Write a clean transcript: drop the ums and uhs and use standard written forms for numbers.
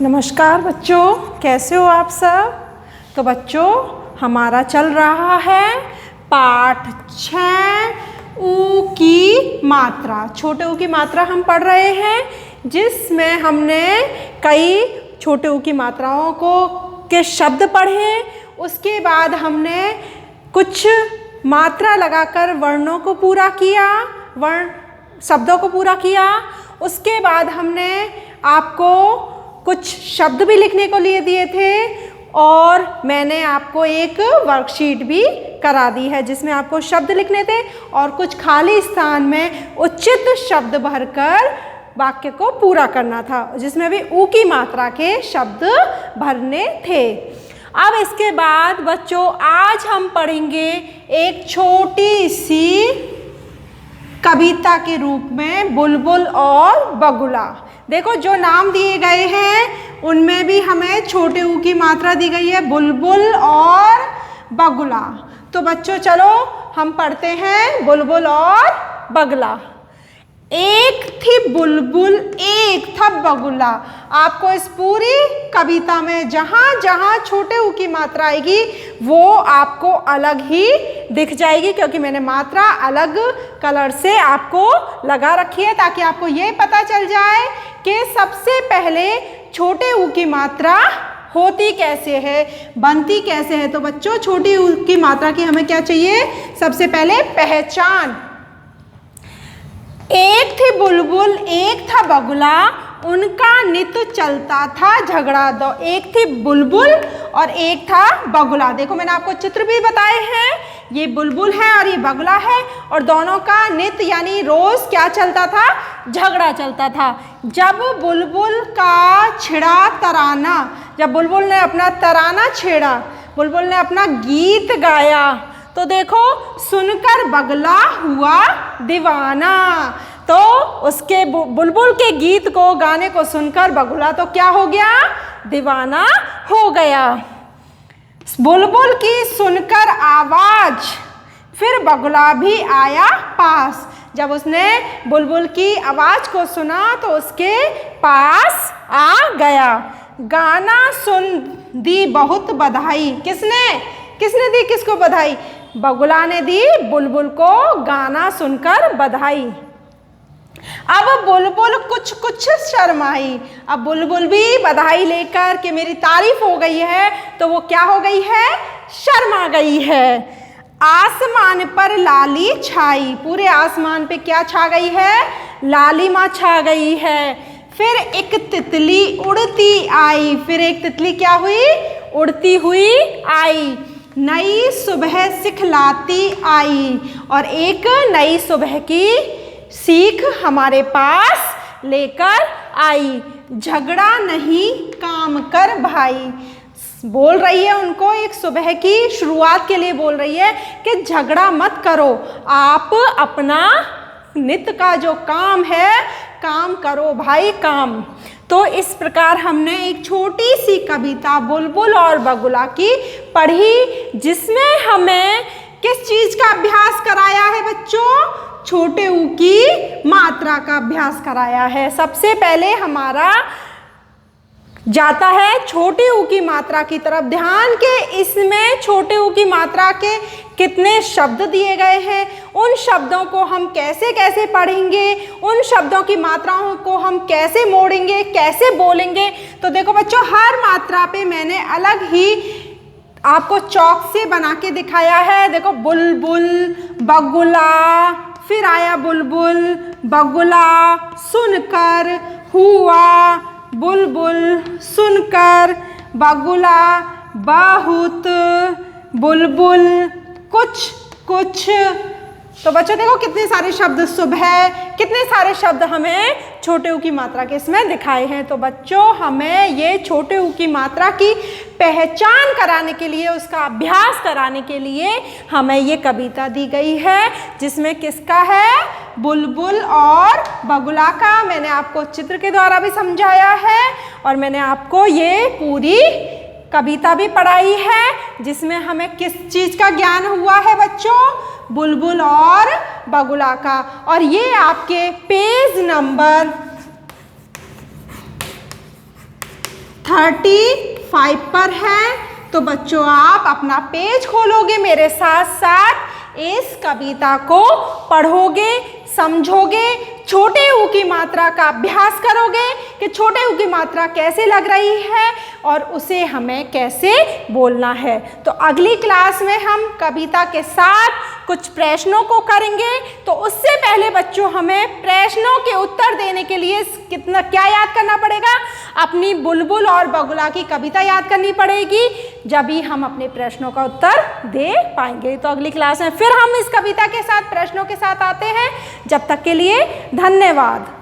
नमस्कार बच्चों, कैसे हो आप सब। तो बच्चों हमारा चल रहा है पाठ 6 ऊ की मात्रा। छोटे ऊ की मात्रा हम पढ़ रहे हैं, जिसमें हमने कई छोटे ऊ की मात्राओं के शब्द पढ़े। उसके बाद हमने कुछ मात्रा लगाकर वर्णों को पूरा किया, शब्दों को पूरा किया। उसके बाद हमने आपको कुछ शब्द भी लिखने को लिए दिए थे और मैंने आपको एक वर्कशीट भी करा दी है, जिसमें आपको शब्द लिखने थे और कुछ खाली स्थान में उचित शब्द भरकर वाक्य को पूरा करना था, जिसमें भी ऊ की मात्रा के शब्द भरने थे। अब इसके बाद बच्चों आज हम पढ़ेंगे एक छोटी सी कविता के रूप में बुलबुल और बगुला। देखो जो नाम दिए गए हैं उनमें भी हमें छोटे ऊ की मात्रा दी गई है, बुलबुल और बगुला। तो बच्चों चलो हम पढ़ते हैं बुलबुल और बगुला। एक थी बुलबुल एक था बगुला। आपको इस पूरी कविता में जहाँ जहाँ छोटे ऊ की मात्रा आएगी वो आपको अलग ही दिख जाएगी, क्योंकि मैंने मात्रा अलग कलर से आपको लगा रखी है, ताकि आपको ये पता चल जाए कि सबसे पहले छोटे ऊ की मात्रा होती कैसे है, बनती कैसे है। तो बच्चों छोटी ऊ की मात्रा की हमें क्या चाहिए, सबसे पहले पहचान। एक थी बुलबुल एक था बगुला, उनका नित चलता था झगड़ा दो। एक थी बुलबुल और एक था बगुला। देखो मैंने आपको चित्र भी बताए हैं, ये बुलबुल है और ये बगुला है, और दोनों का नित यानी रोज क्या चलता था, झगड़ा चलता था। जब बुलबुल का छिड़ा तराना, जब बुलबुल ने अपना तराना छेड़ा, बुलबुल ने अपना गीत गाया, तो देखो सुनकर बगुला हुआ दीवाना। तो उसके बुलबुल के गीत को, गाने को सुनकर बगुला तो क्या हो गया, दीवाना हो गया। बुलबुल की सुनकर आवाज फिर बगुला भी आया पास। जब उसने बुलबुल की आवाज को सुना तो उसके पास आ गया। गाना सुन दी बहुत बधाई। किसने दी किसको बधाई, बगुला ने दी बुलबुल को गाना सुनकर बधाई। अब बुलबुल कुछ कुछ शर्माई। अब बुलबुल भी बधाई लेकर कि मेरी तारीफ हो गई है, तो वो क्या हो गई है, शर्मा गई है। आसमान पर लाली छाई, पूरे आसमान पे क्या छा गई है, लालिमा छा गई है। फिर एक तितली उड़ती आई, फिर एक तितली क्या हुई, उड़ती हुई आई। नई सुबह सिखलाती आई, और एक नई सुबह की सीख हमारे पास लेकर आई। झगड़ा नहीं काम कर भाई, बोल रही है उनको, एक सुबह की शुरुआत के लिए बोल रही है कि झगड़ा मत करो, आप अपना नित्य का जो काम है काम करो भाई, काम। तो इस प्रकार हमने एक छोटी सी कविता बुलबुल और बगुला की पढ़ी, जिसमें हमें किस चीज का अभ्यास कराया है बच्चों, छोटे ऊ की मात्रा का अभ्यास कराया है। सबसे पहले हमारा जाता है छोटे ऊ की मात्रा की तरफ ध्यान के, इसमें छोटे ऊ की मात्रा के कितने शब्द दिए गए हैं, उन शब्दों को हम कैसे कैसे पढ़ेंगे, उन शब्दों की मात्राओं को हम कैसे मोड़ेंगे, कैसे बोलेंगे। तो देखो बच्चों हर मात्रा पे मैंने अलग ही आपको चौक से बना के दिखाया है। देखो बुलबुल बगुला, फिर आया बुलबुल बगुला, सुनकर हुआ बुलबुल, सुनकर बगुला, बहुत बुलबुल, कुछ कुछ। तो बच्चों देखो कितने सारे शब्द, सुबह, कितने सारे शब्द हमें छोटे ऊ की मात्रा के इसमें दिखाए हैं। तो बच्चों हमें ये छोटे ऊ की मात्रा की पहचान कराने के लिए, उसका अभ्यास कराने के लिए हमें ये कविता दी गई है, जिसमें किसका है, बुलबुल और बगुला का। मैंने आपको चित्र के द्वारा भी समझाया है और मैंने आपको ये पूरी कविता भी पढ़ाई है, जिसमें हमें किस चीज़ का ज्ञान हुआ है बच्चों, बुलबुल और बगुला का। और ये आपके पेज नंबर 35 पर है। तो बच्चों आप अपना पेज खोलोगे, मेरे साथ साथ इस कविता को पढ़ोगे, समझोगे, छोटे ऊ की मात्रा का अभ्यास करोगे कि छोटे ऊ की मात्रा कैसे लग रही है और उसे हमें कैसे बोलना है। तो अगली क्लास में हम कविता के साथ कुछ प्रश्नों को करेंगे। तो उससे पहले बच्चों हमें प्रश्नों के उत्तर देने के लिए क्या याद करना पड़ेगा? अपनी बुलबुल और बगुला की कविता याद करनी पड़ेगी, जब ही हम अपने प्रश्नों का उत्तर दे पाएंगे। तो अगली क्लास में फिर हम इस कविता के साथ प्रश्नों के साथ आते हैं। जब तक के लिए धन्यवाद।